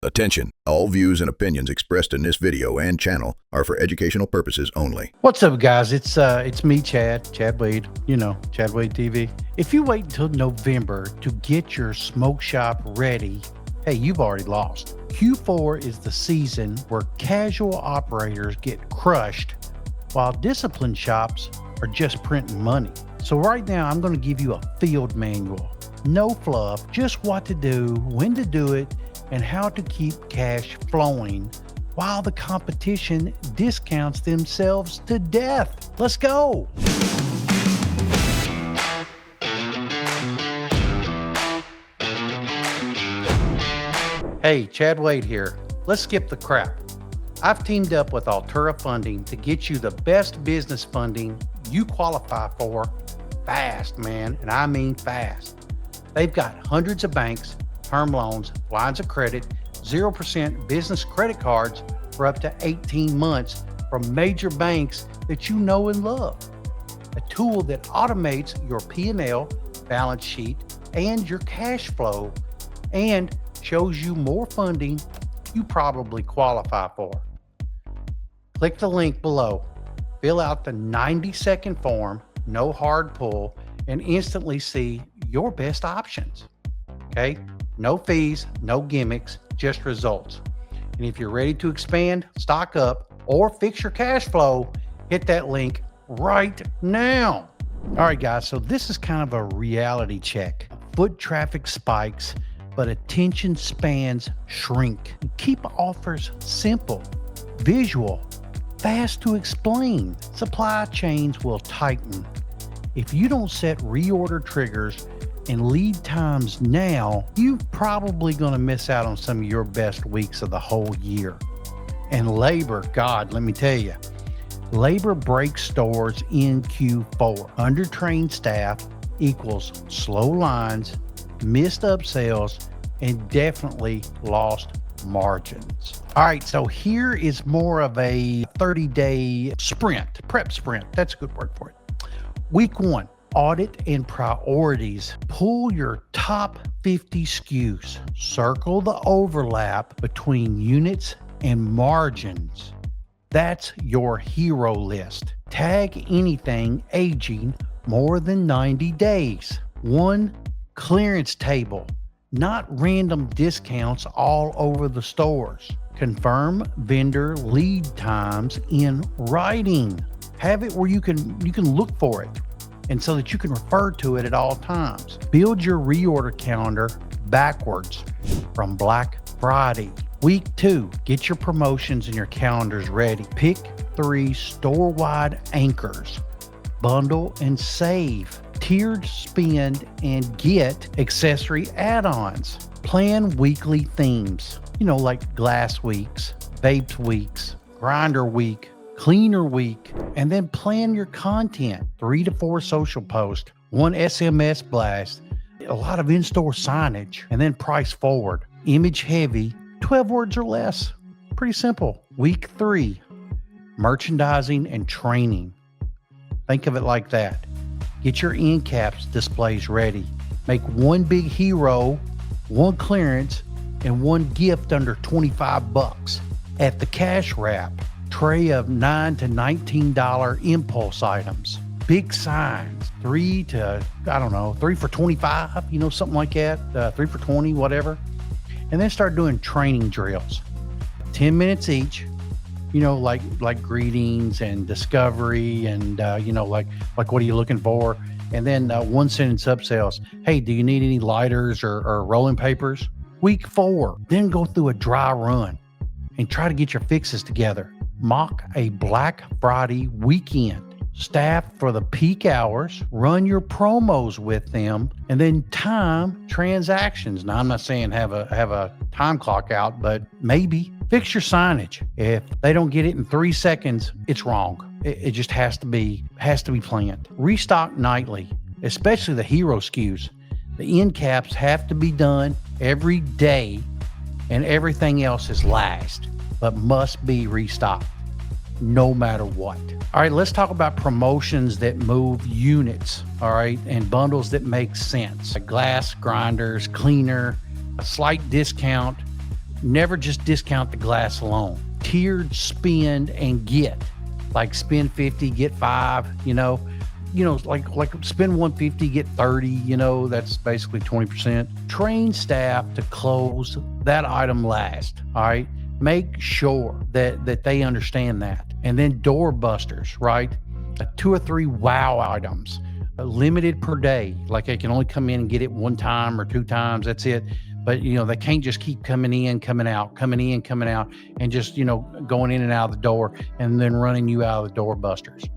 Attention, all views and opinions expressed in this video and channel are for educational purposes only. What's up, guys? It's me, Chad Wade, Chad Wade TV. If you wait until November to get your smoke shop ready, hey, you've already lost. Q4 is the season where casual operators get crushed while disciplined shops are just printing money. So right now, I'm going to give you a field manual. No fluff, just what to do, when to do it, and how to keep cash flowing while the competition discounts themselves to death. Let's go. Hey, Chad Wade here. Let's skip the crap. I've teamed up with Alura Funding to get you the best business funding you qualify for fast, man, and I mean fast. They've got hundreds of banks, term loans, lines of credit, 0% business credit cards for up to 18 months from major banks that you know and love. A tool that automates your P&L, balance sheet, and your cash flow, and shows you more funding you probably qualify for. Click the link below, fill out the 90-second form, no hard pull, and instantly see your best options. Okay? No fees, no gimmicks, just results. And if you're ready to expand, stock up, or fix your cash flow, hit that link right now. All right, guys, so this is kind of a reality check. Foot traffic spikes, but attention spans shrink. Keep offers simple, visual, fast to explain. Supply chains will tighten. If you don't set reorder triggers and lead times now, you're probably going to miss out on some of your best weeks of the whole year. And labor, God, let me tell you, labor breaks stores in Q4. Undertrained staff equals slow lines, missed upsells, and definitely lost margins. All right, so here is more of a 30-day sprint, prep sprint. That's a good word for it. Week 1, audit and priorities. Pull your top 50 SKUs. Circle the overlap between units and margins. That's your hero list. Tag anything aging more than 90 days. 1 clearance table, not random discounts all over the stores. Confirm vendor lead times in writing. Have it where you can look for it, and so that you can refer to it at all times. Build your reorder calendar backwards from Black Friday. Week 2, get your promotions and your calendars ready. Pick 3 store-wide anchors. Bundle and save. Tiered spend and get accessory add-ons. Plan weekly themes, like glass weeks, vapes weeks, grinder week, cleaner week, and then plan your content. 3 to 4 social posts, 1 SMS blast, a lot of in-store signage, and then price forward. Image heavy, 12 words or less. Pretty simple. Week 3, merchandising and training. Think of it like that. Get your Endcaps displays ready. Make 1 big hero, 1 clearance, and 1 gift under $25. At the cash wrap, tray of $9 to $19 impulse items. Big signs, 3 for 25, something like that, 3 for 20, whatever. And then start doing training drills. 10 minutes each, like greetings and discovery and, like what are you looking for? And then 1 sentence upsells. Hey, do you need any lighters or rolling papers? Week 4, then go through a dry run and try to get your fixes together. Mock a Black Friday weekend. Staff for the peak hours, run your promos with them, and then time transactions. Now, I'm not saying have a time clock out, but maybe fix your signage. If they don't get it in 3 seconds, it's wrong. It just has to be planned. Restock nightly, especially the hero SKUs. The end caps have to be done every day, and everything else is last, but must be restocked no matter what. All right, let's talk about promotions that move units, all right, and bundles that make sense. Glass grinders, cleaner, a slight discount, never just discount the glass alone. Tiered spend and get, like spend 50, get 5, like spend 150, get 30, that's basically 20%. Train staff to close that item last. All right. Make sure that they understand that. And then Doorbusters, right? 2 or 3 wow items, limited per day. Like they can only come in and get it 1 time or 2 times. That's it. But, they can't just keep coming in, coming out, and just, going in and out of the door and then running you out of the Doorbusters.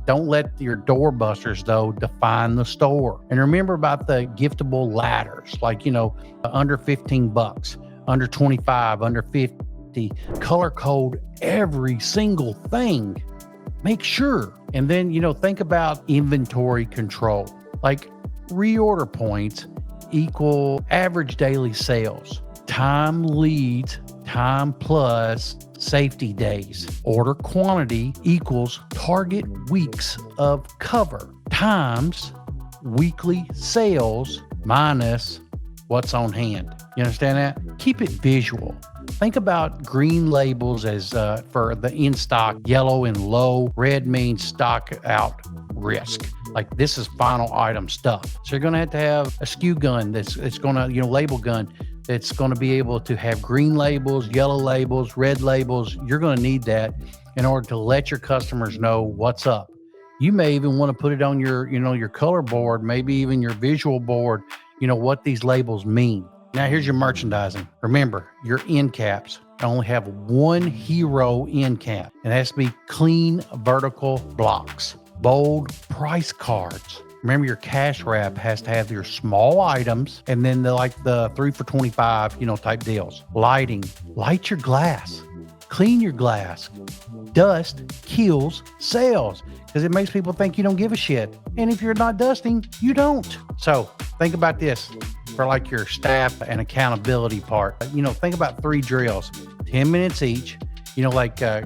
Don't let your Doorbusters, though, define the store. And remember about the giftable ladders, like, under $15, under 25, under 50, color code every single thing. Make sure. And then, think about inventory control, like reorder points equal average daily sales, time leads, time plus safety days. Order quantity equals target weeks of cover times weekly sales minus what's on hand. You understand that? Keep it visual. Think about green labels as for the in-stock, yellow and low, red means stock out risk. Like this is final item stuff. So you're going to have a SKU gun it's going to, label gun that's going to be able to have green labels, yellow labels, red labels. You're going to need that in order to let your customers know what's up. You may even want to put it on your, your color board, maybe even your visual board, what these labels mean. Now here's your merchandising. Remember, your end caps only have 1 hero end cap. It has to be clean vertical blocks. Bold price cards. Remember, your cash wrap has to have your small items and then the 3 for $25, type deals. Lighting. Light your glass. Clean your glass. Dust kills sales because it makes people think you don't give a shit. And if you're not dusting, you don't. So think about this for like your staff and accountability part. Think about 3 drills, 10 minutes each,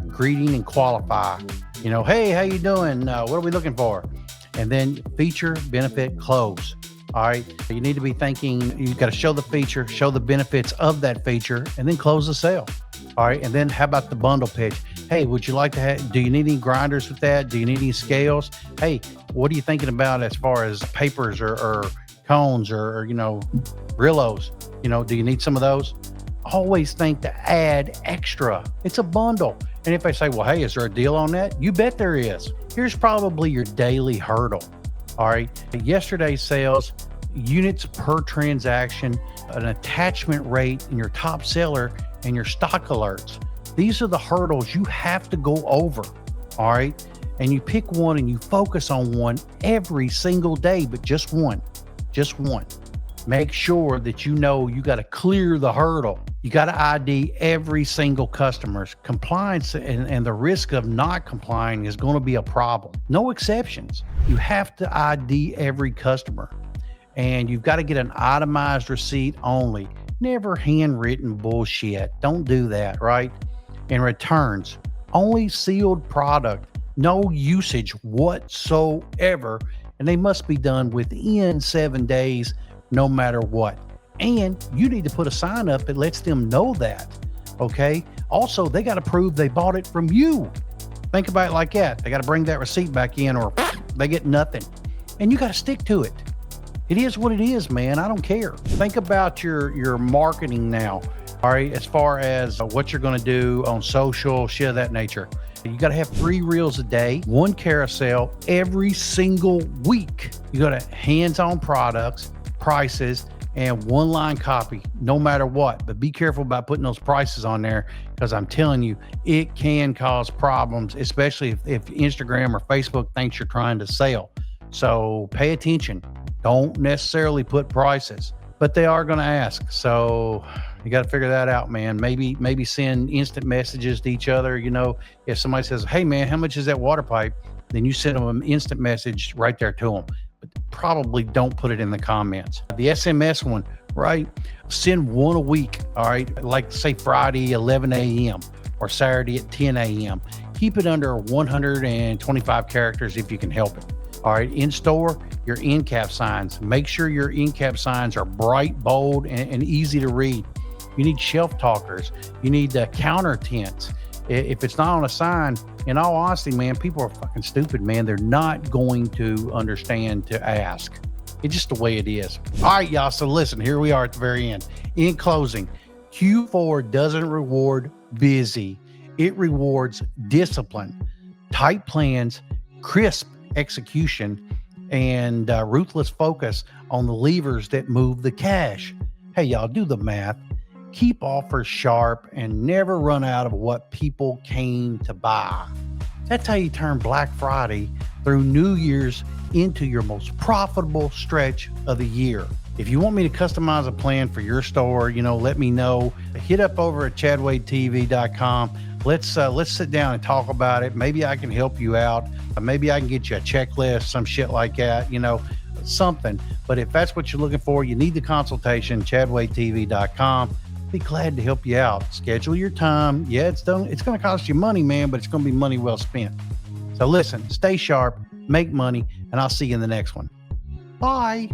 greeting and qualify. Hey, how you doing? What are we looking for? And then feature, benefit, close. All right. You need to be thinking, you've got to show the feature, show the benefits of that feature, and then close the sale. All right. And then how about the bundle pitch? Hey, would you like to do you need any grinders with that? Do you need any scales? Hey, what are you thinking about as far as papers or cones or Brillos? Do you need some of those? Always think to add extra. It's a bundle. And if they say, well, hey, is there a deal on that? You bet there is. Here's probably your daily hurdle. All right. Yesterday's sales, units per transaction, an attachment rate in your top seller, and your stock alerts. These are the hurdles you have to go over. All right. And you pick one and you focus on one every single day, but just one. Make sure that you got to clear the hurdle. You got to ID every single customer's compliance, and the risk of not complying is going to be a problem. No exceptions. You have to ID every customer, and you've got to get an itemized receipt only. Never handwritten bullshit. Don't do that, right? And returns, only sealed product, no usage whatsoever, and they must be done within 7 days. No matter what. And you need to put a sign up that lets them know that. Okay. Also, they got to prove they bought it from you. Think about it like that. They got to bring that receipt back in or they get nothing. And you got to stick to it. It is what it is, man. I don't care. Think about your marketing now. All right. As far as what you're going to do on social, shit of that nature. You got to have 3 reels a day, 1 carousel every single week. You got to hands-on products, prices, and 1 line copy, no matter what. But be careful about putting those prices on there because I'm telling you, it can cause problems, especially if Instagram or Facebook thinks you're trying to sell. So pay attention. Don't necessarily put prices, but they are going to ask. So you got to figure that out, man. Maybe send instant messages to each other. If somebody says, hey, man, how much is that water pipe? Then you send them an instant message right there to them. Probably don't put it in the comments. The SMS one, right? Send 1 a week, all right? Like say Friday, 11 a.m. or Saturday at 10 a.m. Keep it under 125 characters if you can help it. All right, in store, your end cap signs. Make sure your end cap signs are bright, bold, and easy to read. You need shelf talkers. You need counter tents. If it's not on a sign, in all honesty, man, people are fucking stupid, man. They're not going to understand to ask. It's just the way it is. All right, y'all. So listen, here we are at the very end. In closing, Q4 doesn't reward busy. It rewards discipline, tight plans, crisp execution, and ruthless focus on the levers that move the cash. Hey, y'all, do the math. Keep offers sharp and never run out of what people came to buy. That's how you turn Black Friday through New Year's into your most profitable stretch of the year. If you want me to customize a plan for your store, let me know. Hit up over at chadwadetv.com. Let's sit down and talk about it. Maybe I can help you out. Maybe I can get you a checklist, some shit like that, something. But if that's what you're looking for, you need the consultation, chadwadetv.com. Be glad to help you out. Schedule your time. Yeah, it's going to cost you money, man, but it's going to be money well spent. So listen, stay sharp, make money, and I'll see you in the next one. Bye.